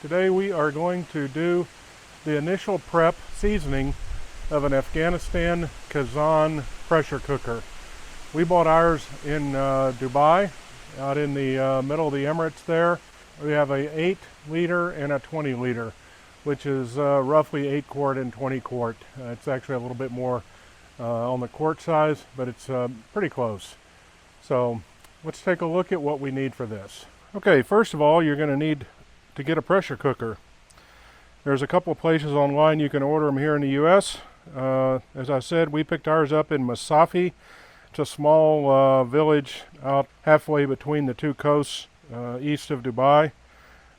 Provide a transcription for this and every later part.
Today we are going to do the initial prep seasoning of an Afghanistan Kazan pressure cooker. We bought ours in Dubai, out in the middle of the Emirates there. We have a 8-liter and a 20-liter, which is roughly 8-quart and 20-quart. It's actually a little bit more on the quart size, but it's pretty close. So let's take a look at what we need for this. Okay, first of all, you're going to need to get a pressure cooker. There's a couple of places online you can order them here in the US. As I said, we picked ours up in Masafi. It's a small village out halfway between the two coasts east of Dubai.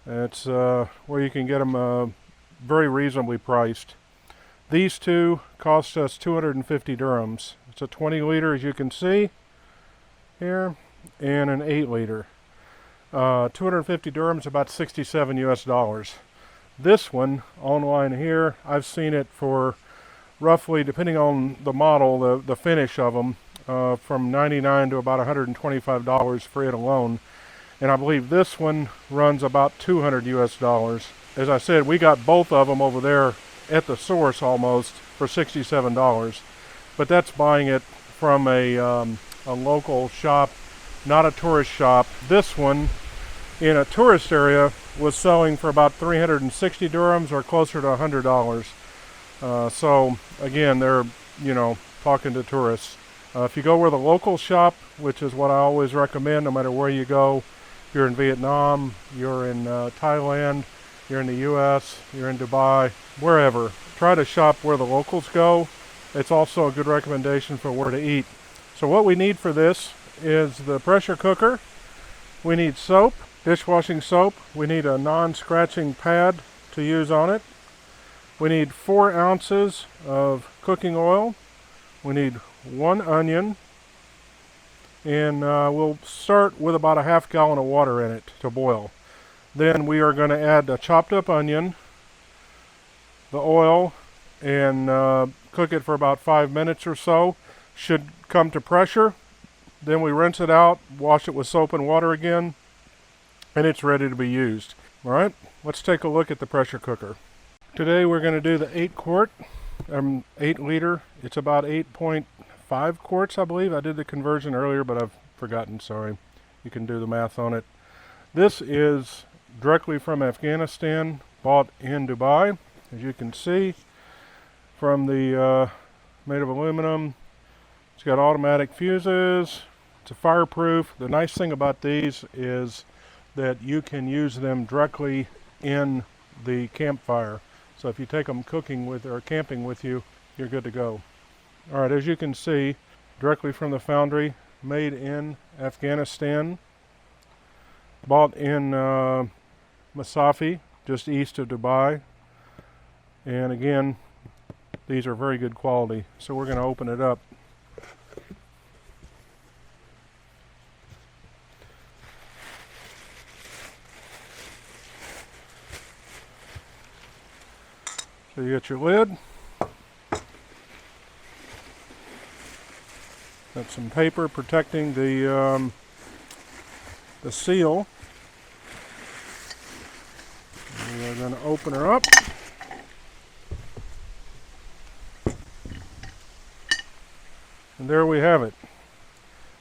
It's where you can get them very reasonably priced. These two cost us 250 dirhams. It's a 20-liter, as you can see here, and an 8-liter. 250 dirhams, about 67 US dollars. This one online here, I've seen it for roughly, depending on the model, the finish of them, from 99 to about $125 for it alone. And I believe this one runs about 200 US dollars. As I said, we got both of them over there at the source almost for $67. But that's buying it from a local shop, not a tourist shop. This one in a tourist area was selling for about 360 dirhams or closer to $100. So again, they're, talking to tourists. If you go where the locals shop, which is what I always recommend no matter where you go, if you're in Vietnam, you're in Thailand, you're in the US, you're in Dubai, wherever, try to shop where the locals go. It's also a good recommendation for where to eat. So what we need for this is the pressure cooker. We need soap, dishwashing soap. We need a non-scratching pad to use on it. We need 4 ounces of cooking oil. We need 1 onion. And we'll start with about a half gallon of water in it to boil. Then we are going to add a chopped up onion, the oil, and cook it for about 5 minutes or so. Should come to pressure. Then we rinse it out, wash it with soap and water again, and it's ready to be used. All right, let's take a look at the pressure cooker. Today we're going to do the 8-quart, 8-liter. It's about 8.5 quarts, I believe. I did the conversion earlier, but I've forgotten, sorry. You can do the math on it. This is directly from Afghanistan, bought in Dubai. As you can see, from the made of aluminum. It's got automatic fuses. It's a fireproof. The nice thing about these is that you can use them directly in the campfire. So if you take them cooking with or camping with you, you're good to go. All right, as you can see, directly from the foundry, made in Afghanistan, bought in Masafi, just east of Dubai. And again, these are very good quality. So we're going to open it up. So you got your lid. Got some paper protecting the seal. We are going to open her up. And there we have it.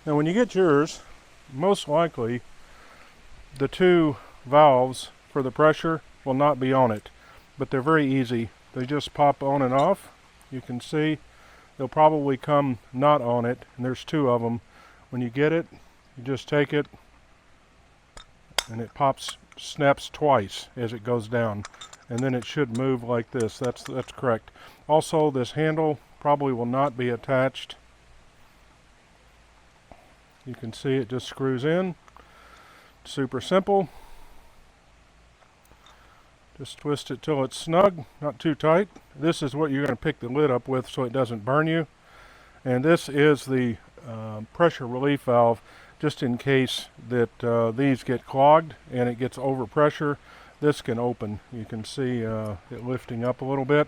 Now when you get yours, most likely the 2 valves for the pressure will not be on it, but they're very easy. They just pop on and off. You can see they'll probably come not on it, and there's 2 of them. When you get it, you just take it and it snaps twice as it goes down, and then it should move like this. That's correct. Also, this handle probably will not be attached. You can see it just screws in. Super simple. Just twist it till it's snug, not too tight. This is what you're going to pick the lid up with so it doesn't burn you. And this is the pressure relief valve, just in case that these get clogged and it gets over pressure. This can open. You can see it lifting up a little bit.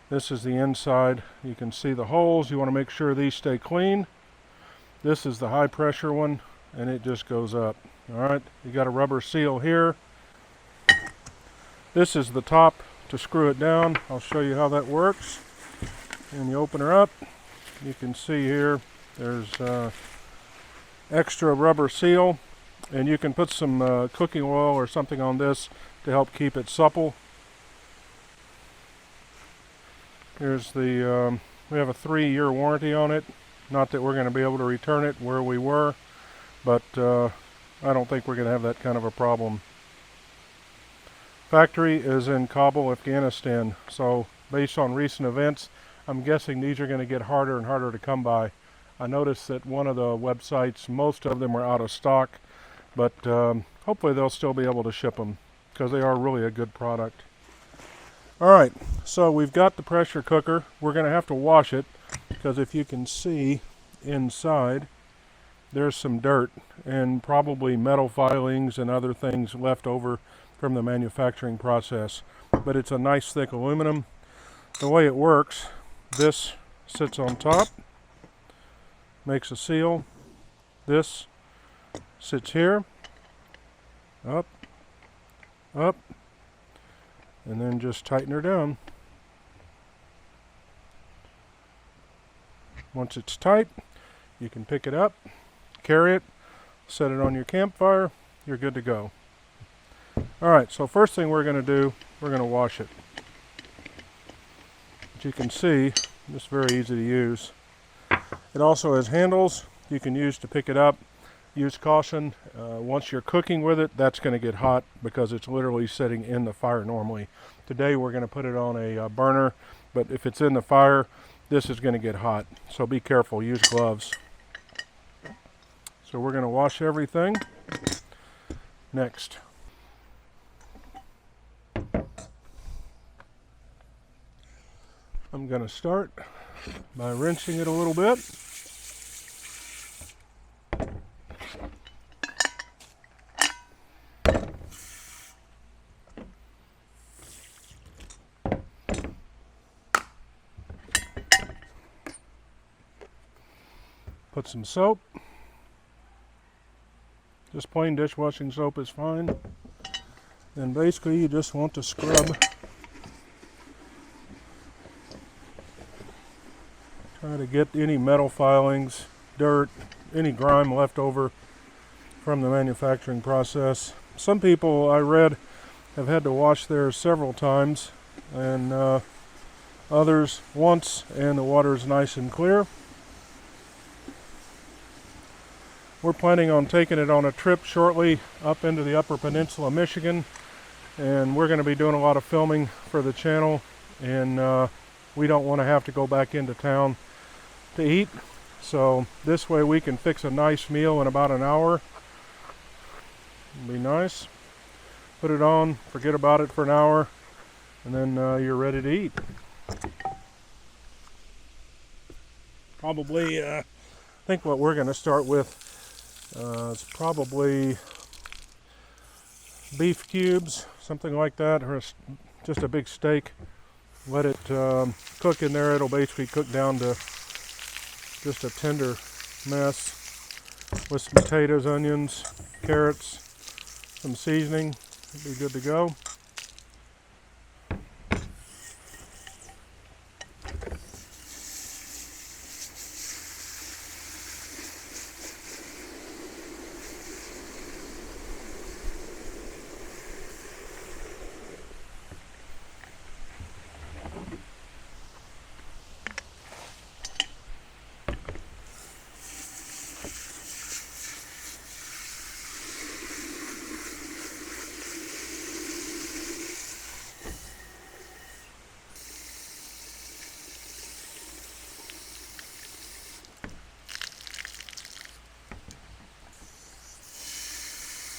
This is the inside. You can see the holes. You want to make sure these stay clean. This is the high pressure one, and it just goes up. All right, you got a rubber seal here. This is the top to screw it down. I'll show you how that works. And you open her up. You can see here there's extra rubber seal, and you can put some cooking oil or something on this to help keep it supple. Here's the, we have a 3-year warranty on it. Not that we're going to be able to return it where we were, but I don't think we're going to have that kind of a problem. Factory is in Kabul, Afghanistan, so based on recent events, I'm guessing these are going to get harder and harder to come by. I noticed that one of the websites, most of them were out of stock, but hopefully they'll still be able to ship them because they are really a good product. Alright, so we've got the pressure cooker. We're going to have to wash it because if you can see inside, there's some dirt and probably metal filings and other things left over from the manufacturing process. But it's a nice thick aluminum. The way it works, this sits on top, makes a seal. This sits here, up, up, and then just tighten her down. Once it's tight, you can pick it up, carry it, set it on your campfire, you're good to go. Alright, so first thing we're going to do, we're going to wash it. As you can see, it's very easy to use. It also has handles you can use to pick it up. Use caution. Once you're cooking with it, that's going to get hot because it's literally sitting in the fire normally. Today we're going to put it on a burner, but if it's in the fire, this is going to get hot. So be careful, use gloves. So we're going to wash everything. Next. I'm going to start by rinsing it a little bit. Put some soap. Just plain dishwashing soap is fine. Then basically you just want to scrub. Try to get any metal filings, dirt, any grime left over from the manufacturing process. Some people I read have had to wash theirs several times, and others once, and the water is nice and clear. We're planning on taking it on a trip shortly up into the Upper Peninsula, Michigan, and we're going to be doing a lot of filming for the channel, and we don't want to have to go back into town to eat, so this way we can fix a nice meal in about an hour. It'll be nice. Put it on, forget about it for an hour, and then you're ready to eat. Probably, I think what we're going to start with is probably beef cubes, something like that, or just a big steak. Let it cook in there. It'll basically cook down to just a tender mess with some potatoes, onions, carrots, some seasoning. It'll be good to go.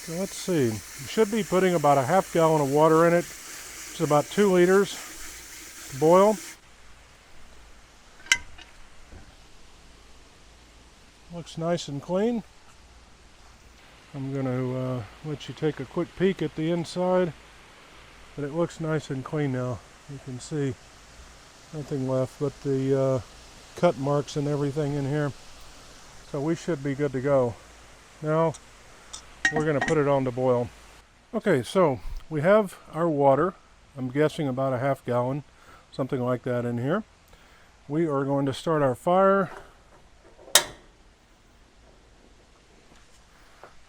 So let's see, you should be putting about a half gallon of water in it. It's about 2 liters to boil. Looks nice and clean. I'm going to let you take a quick peek at the inside, but it looks nice and clean now. You can see nothing left but the cut marks and everything in here. So we should be good to go. Now we're going to put it on to boil. Okay, so we have our water I'm guessing about a half gallon, something like that in here. We are going to start our fire.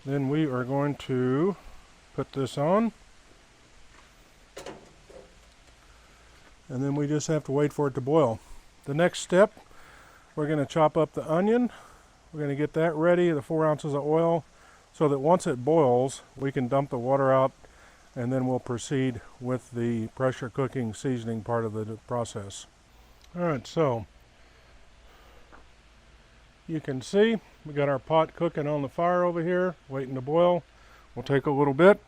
Then we are going to put this on. And then we just have to wait for it to boil. The next step, we're going to chop up the onion. We're going to get that ready, the 4 ounces of oil, so that once it boils, we can dump the water out, and then we'll proceed with the pressure cooking seasoning part of the process. All right, so you can see we got our pot cooking on the fire over here, waiting to boil. We'll take a little bit.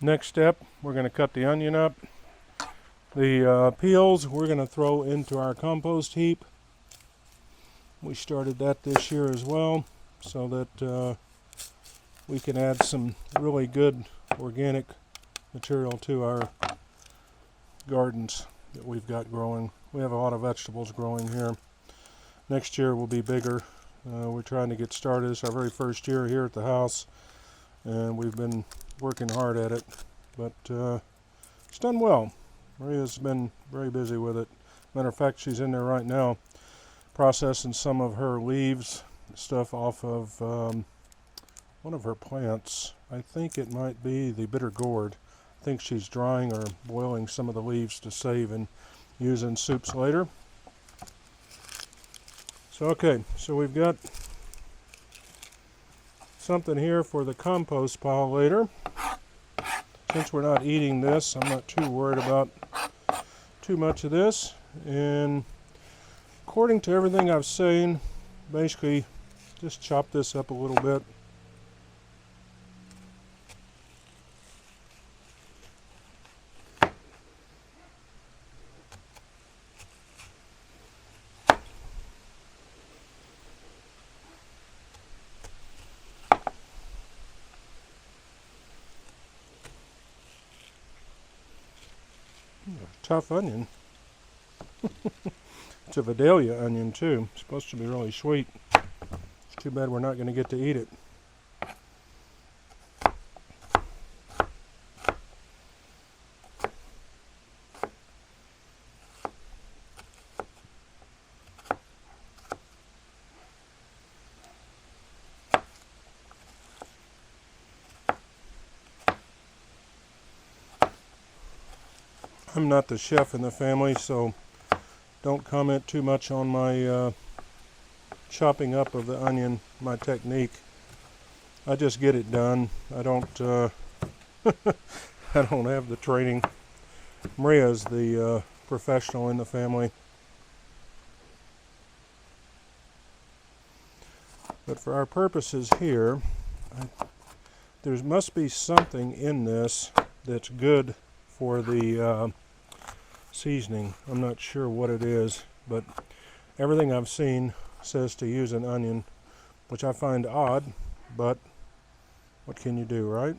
Next step, we're going to cut the onion up. The peels we're going to throw into our compost heap. We started that this year as well, so that we can add some really good organic material to our gardens that we've got growing. We have a lot of vegetables growing here. Next year will be bigger. We're trying to get started. It's our very first year here at the house, and we've been working hard at it, but it's done well. Maria's been very busy with it. Matter of fact, she's in there right now processing some of her leaves, stuff off of one of her plants. I think it might be the bitter gourd. I think she's drying or boiling some of the leaves to save and use in soups later. So okay, so we've got something here for the compost pile later. Since we're not eating this, I'm not too worried about too much of this. And according to everything I've seen, basically just chop this up a little bit. Tough onion. It's a Vidalia onion too. It's supposed to be really sweet. It's too bad we're not going to get to eat it. I'm not the chef in the family, so don't comment too much on my chopping up of the onion, my technique. I just get it done. I don't I don't have the training. Maria's the professional in the family. But for our purposes here, there must be something in this that's good for the seasoning. I'm not sure what it is, but everything I've seen says to use an onion, which I find odd, but what can you do, right?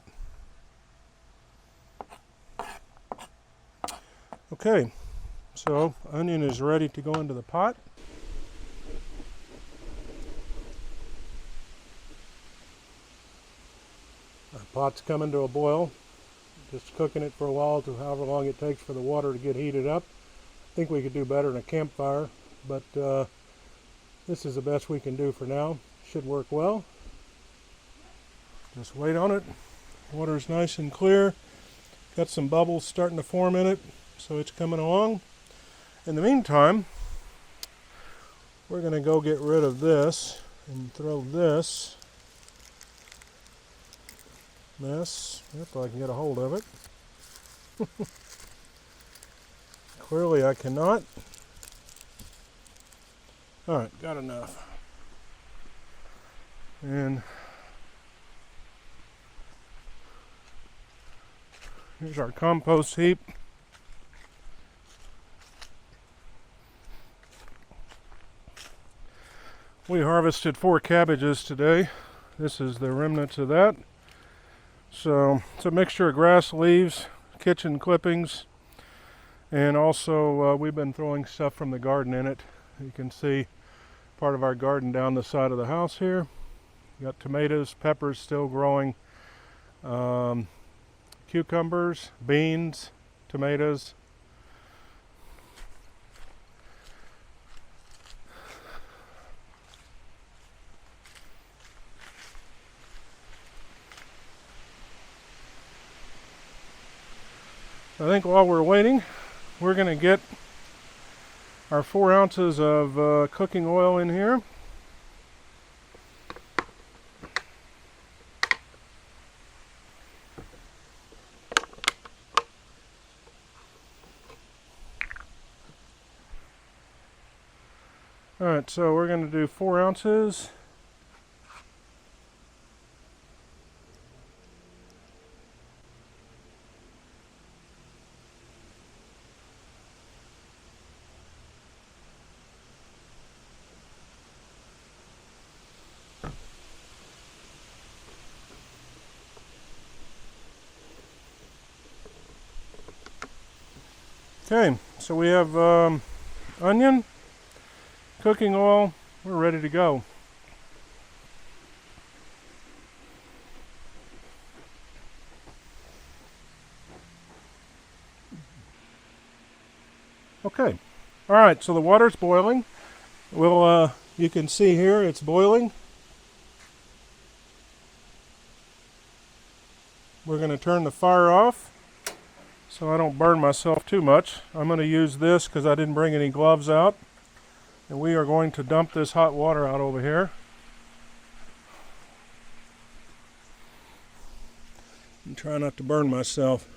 Okay, so onion is ready to go into the pot. Our pot's coming to a boil. Just cooking it for a while, to however long it takes for the water to get heated up. I think we could do better in a campfire, but this is the best we can do for now. Should work well. Just wait on it. Water's nice and clear. Got some bubbles starting to form in it, so it's coming along. In the meantime, we're going to go get rid of this and throw this mess, if I can get a hold of it. Clearly I cannot. Alright, got enough. And here's our compost heap. We harvested 4 cabbages today. This is the remnants of that. So it's a mixture of grass, leaves, kitchen clippings, and also we've been throwing stuff from the garden in it. You can see part of our garden down the side of the house here. Got tomatoes, peppers still growing, cucumbers, beans, tomatoes. I think while we're waiting, we're going to get our 4 ounces of cooking oil in here. Alright, so we're going to do 4 ounces. Okay, so we have onion, cooking oil, we're ready to go. Okay, all right, so the water's boiling. You can see here it's boiling. We're going to turn the fire off so I don't burn myself too much. I'm going to use this because I didn't bring any gloves out. And we are going to dump this hot water out over here. And try not to burn myself.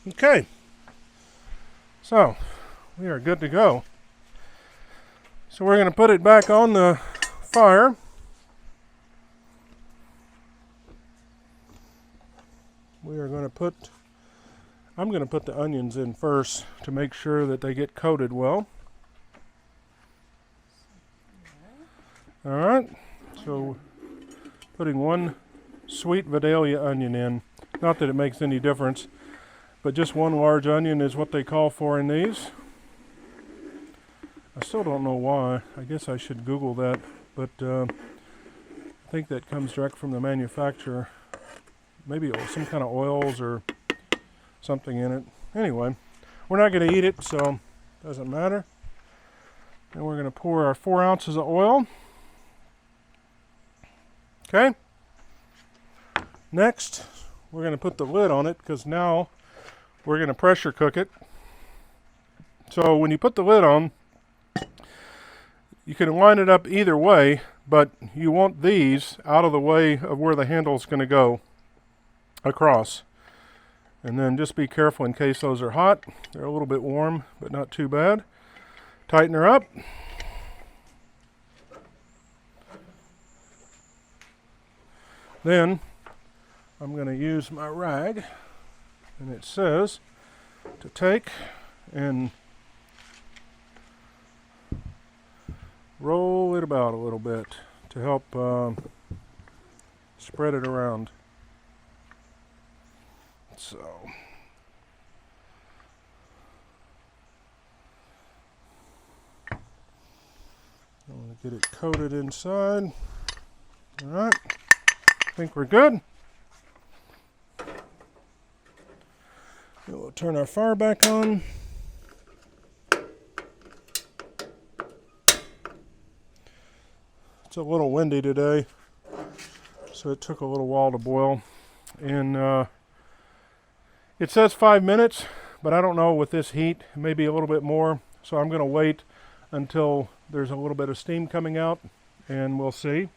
Okay. So, we are good to go. So we're going to put it back on the fire. I'm going to put the onions in first to make sure that they get coated well. Alright, so putting 1 sweet Vidalia onion in. Not that it makes any difference, but just 1 large onion is what they call for in these. I still don't know why. I guess I should Google that, but I think that comes direct from the manufacturer. Maybe some kind of oils or something in it. Anyway, we're not going to eat it, so it doesn't matter. And we're going to pour our 4 ounces of oil. Okay. Next, we're going to put the lid on it because now we're going to pressure cook it. So when you put the lid on, you can line it up either way, but you want these out of the way of where the handle is going to go across. And then just be careful in case those are hot. They're a little bit warm, but not too bad. Tighten her up. Then I'm going to use my rag, and it says to take and roll it about a little bit to help spread it around. So I want to get it coated inside. All right, I think we're good. We'll turn our fire back on. It's a little windy today, so it took a little while to boil. And it says 5 minutes, but I don't know with this heat, maybe a little bit more. So I'm going to wait until there's a little bit of steam coming out, and we'll see.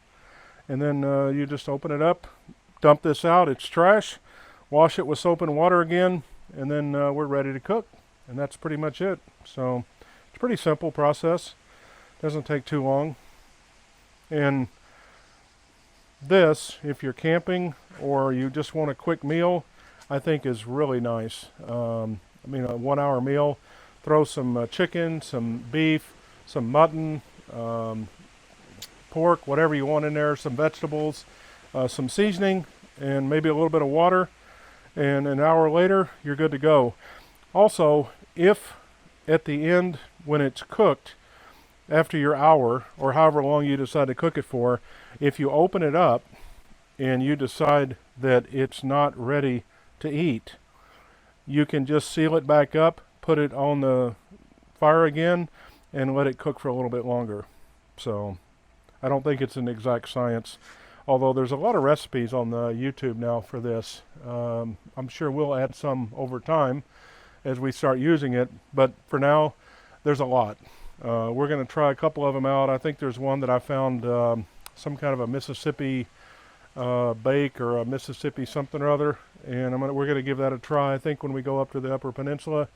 And then you just open it up, dump this out, it's trash, wash it with soap and water again, and then we're ready to cook. And that's pretty much it. So it's a pretty simple process. Doesn't take too long. And this, if you're camping or you just want a quick meal, I think is really nice. I mean, a 1 hour meal. Throw some chicken, some beef, some mutton, pork, whatever you want in there, some vegetables, some seasoning, and maybe a little bit of water. And an hour later, you're good to go. Also, if at the end, when it's cooked, after your hour, or however long you decide to cook it for, if you open it up and you decide that it's not ready to eat, you can just seal it back up, put it on the fire again, and let it cook for a little bit longer. So I don't think it's an exact science, although there's a lot of recipes on the YouTube now for this. I'm sure we'll add some over time as we start using it, but for now there's a lot. We're going to try a couple of them out. I think there's one that I found, some kind of a Mississippi bake or a Mississippi something or other, and we're going to give that a try, I think, when we go up to the Upper Peninsula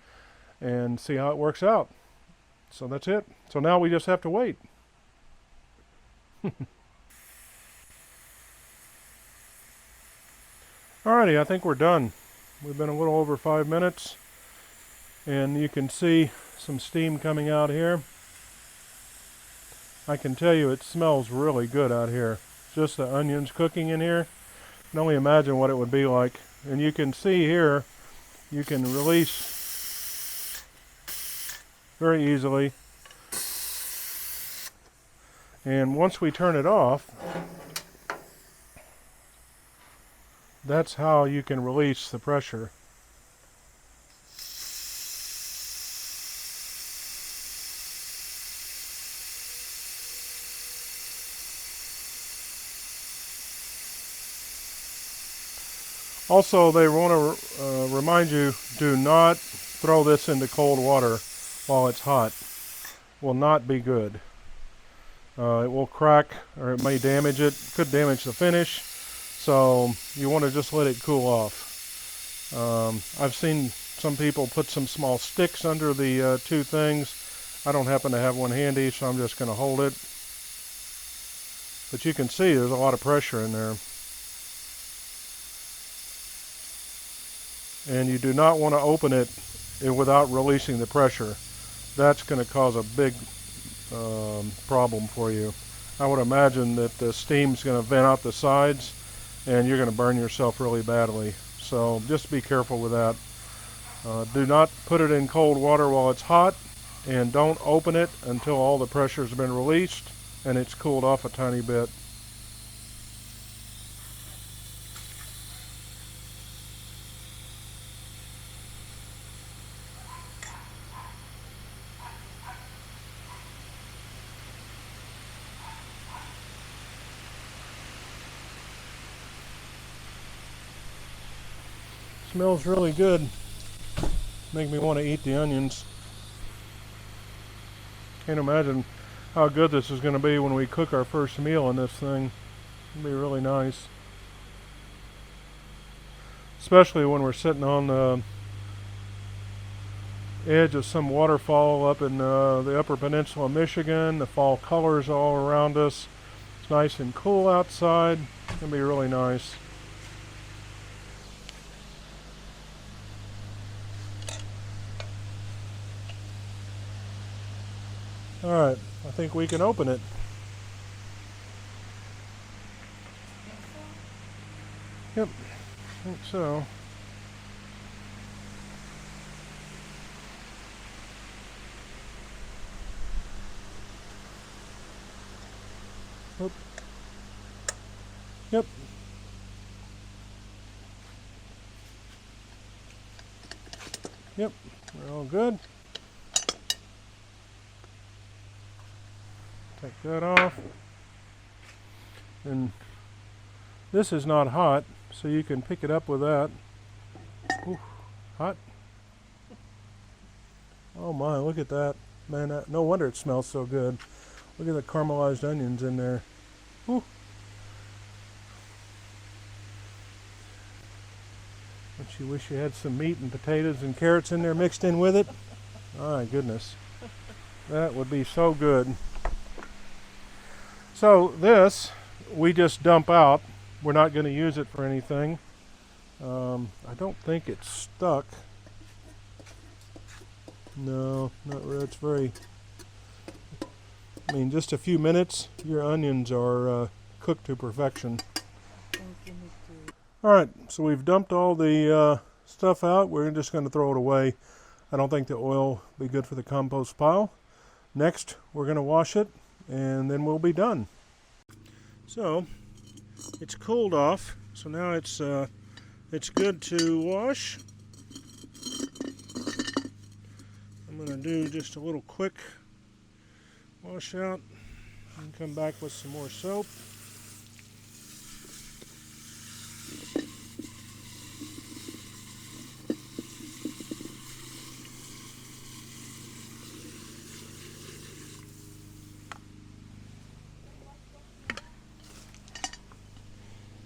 and see how it works out. So that's it. So now we just have to wait. Alrighty, I think we're done. We've been a little over 5 minutes, and you can see some steam coming out here. I can tell you it smells really good out here. Just the onions cooking in here. I can only imagine what it would be like. And you can see here, you can release very easily. And once we turn it off, that's how you can release the pressure. Also, they want to remind you, do not throw this into cold water while it's hot. Will not be good. It will crack, or it may damage it. Could damage the finish. So you want to just let it cool off. I've seen some people put some small sticks under the two things. I don't happen to have one handy, so I'm just going to hold it. But you can see there's a lot of pressure in there. And you do not want to open it without releasing the pressure. That's going to cause a big problem for you. I would imagine that the steam's going to vent out the sides, and you're going to burn yourself really badly. So just be careful with that. Do not put it in cold water while it's hot, and don't open it until all the pressure's been released and it's cooled off a tiny bit. Smells really good. Make me want to eat the onions. Can't imagine how good this is going to be when we cook our first meal in this thing. It'll be really nice. Especially when we're sitting on the edge of some waterfall up in the Upper Peninsula of Michigan. The fall colors all around us. It's nice and cool outside. It'll be really nice. Alright, I think we can open it. Yep, I think so. Oop. Yep. Yep, we're all good. Take that off. And this is not hot, so you can pick it up with that. Ooh, hot. Oh my, look at that. Man, no wonder it smells so good. Look at the caramelized onions in there. Ooh. Don't you wish you had some meat and potatoes and carrots in there mixed in with it? My goodness. That would be so good. So this, we just dump out. We're not going to use it for anything. I don't think it's stuck. No, not really. It's very, I mean, just a few minutes, your onions are cooked to perfection. Alright, so we've dumped all the stuff out. We're just going to throw it away. I don't think the oil will be good for the compost pile. Next, we're going to wash it, and then we'll be done. So, it's cooled off, so now it's good to wash. I'm going to do just a little quick wash out and come back with some more soap.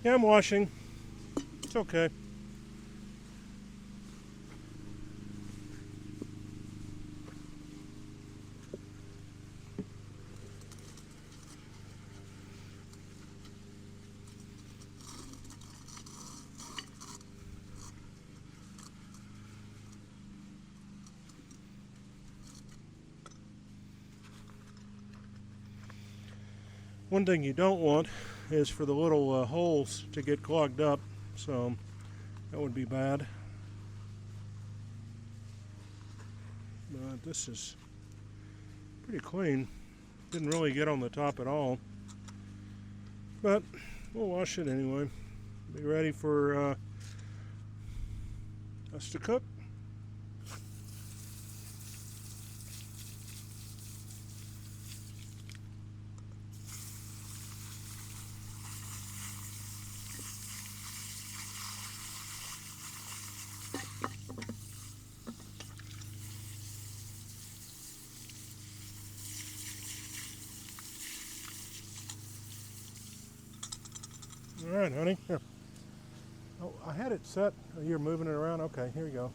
Yeah, I'm washing. It's okay. One thing you don't want is for the little holes to get clogged up, so that would be bad. But this is pretty clean. Didn't really get on the top at all, but we'll wash it anyway. Be ready for us to cook. All right, honey, here. Oh, I had it set. Oh, you're moving it around? Okay, here you go.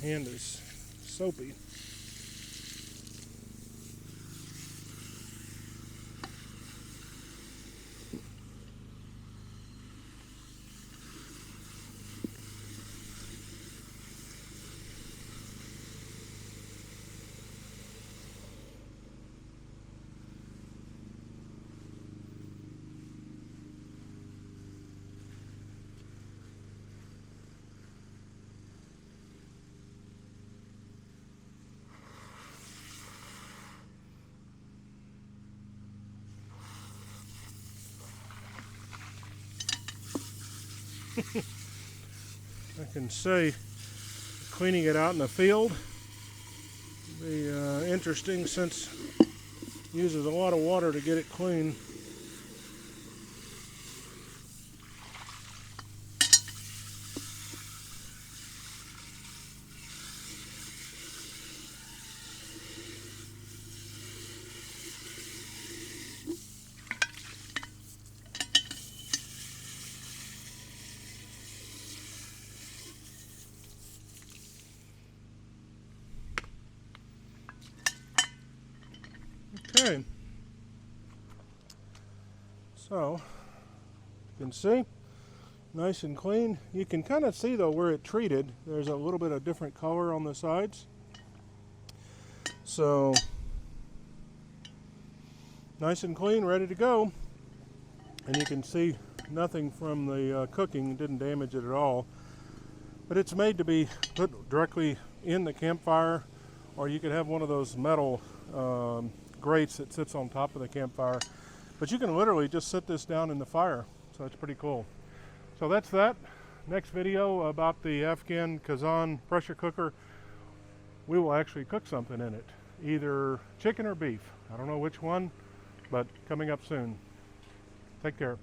Hand is soapy. I can say cleaning it out in the field will be interesting since it uses a lot of water to get it clean. Okay, so you can see, nice and clean. You can kind of see though where it treated, there's a little bit of different color on the sides. So, nice and clean, ready to go. And you can see nothing from the cooking, didn't damage it at all. But it's made to be put directly in the campfire, or you could have one of those metal grates that sits on top of the campfire. But you can literally just sit this down in the fire, so it's pretty cool. So that's that. Next video about the Afghan Kazan Pressure Cooker, we will actually cook something in it, either chicken or beef. I don't know which one, but coming up soon. Take care.